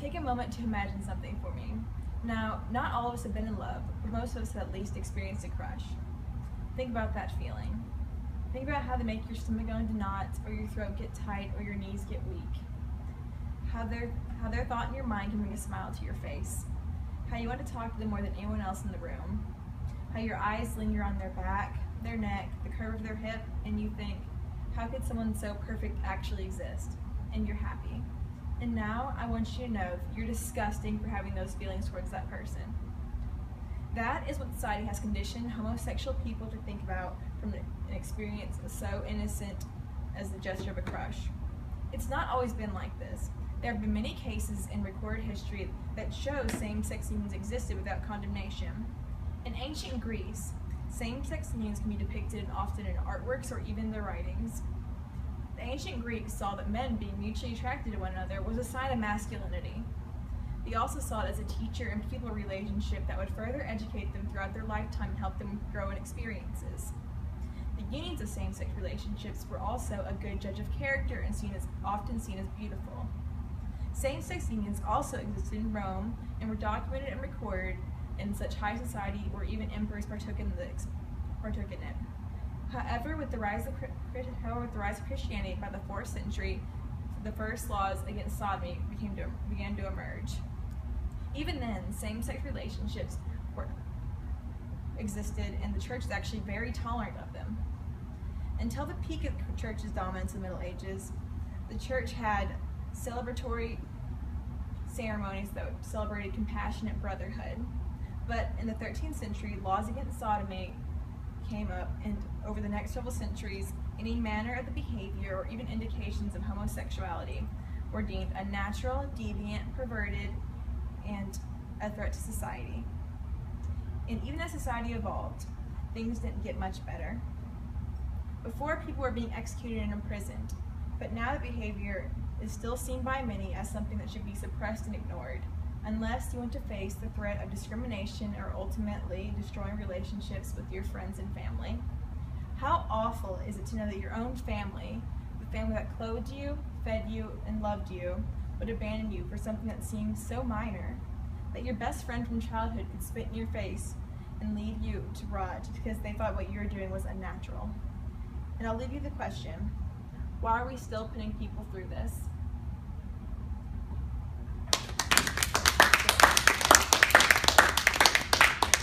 Take a moment to imagine something for me. Now, not all of us have been in love, but most of us have at least experienced a crush. Think about that feeling. Think about how they make your stomach go into knots, or your throat get tight, or your knees get weak. How their thought in your mind can bring a smile to your face. How you want to talk to them more than anyone else in the room. How your eyes linger on their back, their neck, the curve of their hip, and you think, how could someone so perfect actually exist? And you're happy. And now I want you to know that you're disgusting for having those feelings towards that person. That is what society has conditioned homosexual people to think about from an experience so innocent as the gesture of a crush. It's not always been like this. There have been many cases in recorded history that show same-sex unions existed without condemnation. In ancient Greece, same-sex unions can be depicted often in artworks or even their writings. The ancient Greeks saw that men being mutually attracted to one another was a sign of masculinity. They also saw it as a teacher and pupil relationship that would further educate them throughout their lifetime and help them grow in experiences. The unions of same-sex relationships were also a good judge of character and often seen as beautiful. Same-sex unions also existed in Rome and were documented and recorded in such high society where even emperors partook in it. However, with the rise of Christianity by the 4th century, the first laws against sodomy began to emerge. Even then, same-sex relationships existed, and the church is actually very tolerant of them. Until the peak of the church's dominance in the Middle Ages, the church had celebratory ceremonies that celebrated compassionate brotherhood. But in the 13th century, laws against sodomy came up, and over the next several centuries, any manner of the behavior or even indications of homosexuality were deemed unnatural, deviant, perverted, and a threat to society. And even as society evolved, things didn't get much better. Before, people were being executed and imprisoned, but now the behavior is still seen by many as something that should be suppressed and ignored, unless you want to face the threat of discrimination or ultimately destroying relationships with your friends and family. How awful is it to know that your own family, the family that clothed you, fed you, and loved you, would abandon you for something that seemed so minor, that your best friend from childhood could spit in your face and leave you to rot just because they thought what you were doing was unnatural? And I'll leave you the question, why are we still putting people through this?